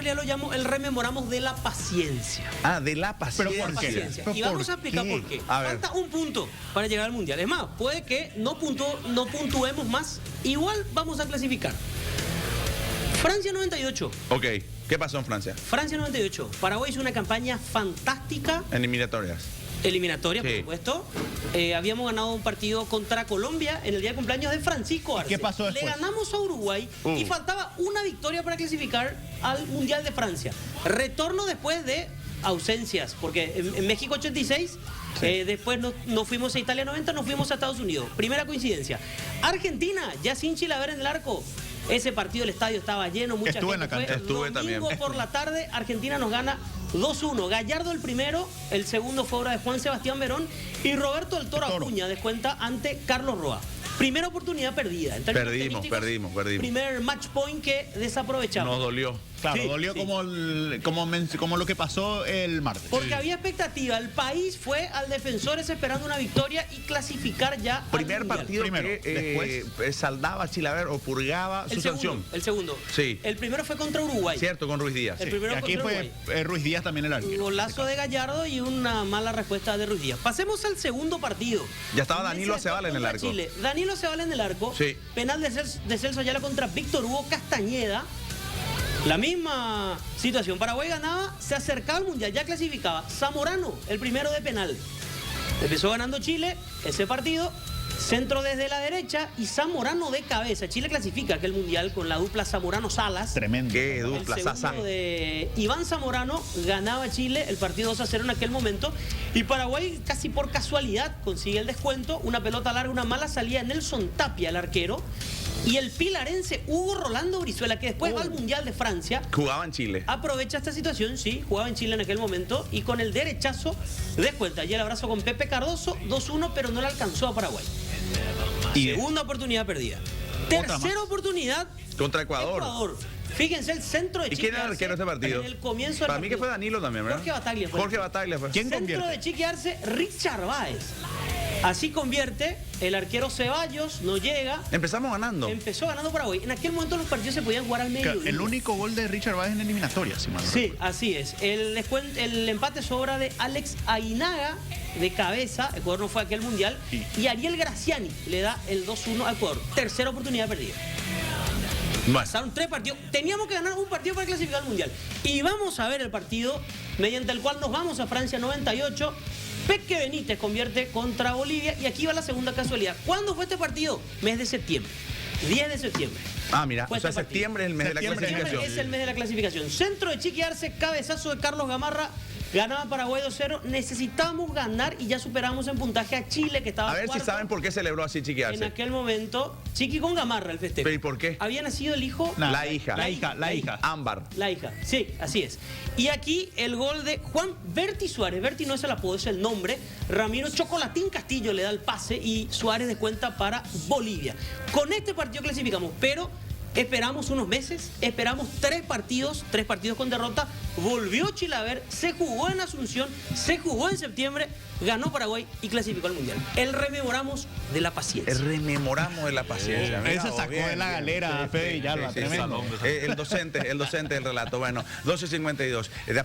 realidad lo llamo el rememoramos de la paciencia. Ah, de la paciencia. ¿Pero por qué? Paciencia. Y vamos a explicar por qué. A ver. Falta un punto para llegar al Mundial. Es más, puede que no puntuemos más. Igual vamos a clasificar. Francia 98. Ok, ¿qué pasó en Francia? Francia 98. Paraguay hizo una campaña fantástica. En eliminatorias. Eliminatoria, por Sí. supuesto. Habíamos ganado un partido contra Colombia en el día de cumpleaños de Francisco Arce. ¿Qué pasó Le después? ganamos a Uruguay y faltaba una victoria para clasificar al Mundial de Francia. Retorno después de ausencias, porque en México 86, después nos fuimos a Italia 90, nos fuimos a Estados Unidos. Primera coincidencia. Argentina, ya sin Chilaver en el arco. Ese partido, el estadio estaba lleno, mucha Estuve en gente la cancha. fue. Estuve Domingo también. por la tarde, Argentina nos gana 2-1. Gallardo el primero, el segundo fue obra de Juan Sebastián Verón y Roberto el Toro Acuña descuenta ante Carlos Roa. Primera oportunidad perdida. En términos tenísticos, Perdimos. Primer match point que desaprovechamos. Nos dolió. Claro, Sí, dolió sí. como lo que pasó el martes. Porque había expectativa. El país fue al Defensores esperando una victoria y clasificar ya Primer al Mundial. partido Primero, que saldaba a Chilaver o purgaba su sanción. El segundo. Sí. El primero fue contra Uruguay. Cierto, con Ruiz Díaz. El Sí. primero Y aquí contra fue Uruguay. Ruiz Díaz también el arquero. Golazo de Gallardo y una mala respuesta de Ruiz Díaz. Pasemos al segundo partido. Ya estaba Danilo Acebal en el Contra arco. Chile. Danilo Acebal en el arco. Sí. Penal de Celso Ayala contra Víctor Hugo Castañeda. La misma situación. Paraguay ganaba, se acercaba al Mundial, ya clasificaba. Zamorano, el primero de penal. Empezó ganando Chile ese partido. Centro desde la derecha y Zamorano de cabeza. Chile clasifica aquel Mundial con la dupla Zamorano-Salas. Tremendo. Qué El dupla, segundo Sazán. de Iván Zamorano ganaba Chile el partido 2-0 en aquel momento y Paraguay casi por casualidad consigue el descuento, una pelota larga, una mala salida de Nelson Tapia, el arquero, y el pilarense Hugo Rolando Brizuela, que después va al Mundial de Francia, Jugaba en Chile. aprovecha esta situación, sí, jugaba en Chile en aquel momento y con el derechazo descuenta. Y el abrazo con Pepe Cardoso, 2-1, pero no le alcanzó a Paraguay. Y Segunda oportunidad perdida. Otra Tercera más. oportunidad. Contra Ecuador. Fíjense el centro de ¿Y Chiqui quién era el Arce arquero de este partido? En el comienzo del Para mí que partido. fue Danilo también, ¿verdad? Jorge Bataglia fue. Jorge Bataglia fue. ¿Quién Centro convierte? de Chiqui Arce, Richard Báez. Así convierte el arquero Ceballos, no llega. Empezamos ganando. Empezó ganando Paraguay. En aquel momento los partidos se podían jugar al medio. el único gol de Richard Báez en eliminatoria, si mal no Sí, recuerdo. así es. El empate es obra de Alex Aguinaga de cabeza. Ecuador no fue a aquel mundial. Sí. Y Ariel Graciani le da el 2-1 a Ecuador. Tercera oportunidad perdida. Bueno, Pasaron 3 partidos. Teníamos que ganar un partido para clasificar al mundial. Y vamos a ver el partido mediante el cual nos vamos a Francia 98. Peque Benítez convierte contra Bolivia. Y aquí va la segunda casualidad. ¿Cuándo fue este partido? Mes de septiembre. 10 de septiembre. mira, Fue o sea, este partido. septiembre es el mes de la Septiembre clasificación. Es el mes de la clasificación. Centro de Chiqui Arce, cabezazo de Carlos Gamarra. Ganaba Paraguay 2-0. Necesitamos ganar y ya superamos en puntaje a Chile, que estaba A ver si cuarto. saben por qué celebró así Chiqui En Arce. aquel momento, Chiqui con Gamarra el festejo. ¿Pero y por qué? Había nacido el hijo. Nah, La hija. La hija. Ámbar. La hija, sí, así es. Y aquí el gol de Juan Berti Suárez. Berti no es el apodo, es el nombre. Ramiro Chocolatín Castillo le da el pase y Suárez descuenta para Bolivia. Con este partido clasificamos, pero esperamos unos meses, esperamos 3 partidos con derrota. Volvió Chilaver, se jugó en Asunción, se jugó en septiembre, ganó Paraguay y clasificó al Mundial. El rememoramos de la paciencia. Rememoramos de la paciencia. Mira, Esa sacó bien, de la bien. galera a Fede Villalba, Sí, tremendo. el docente del relato. Bueno, 12:52.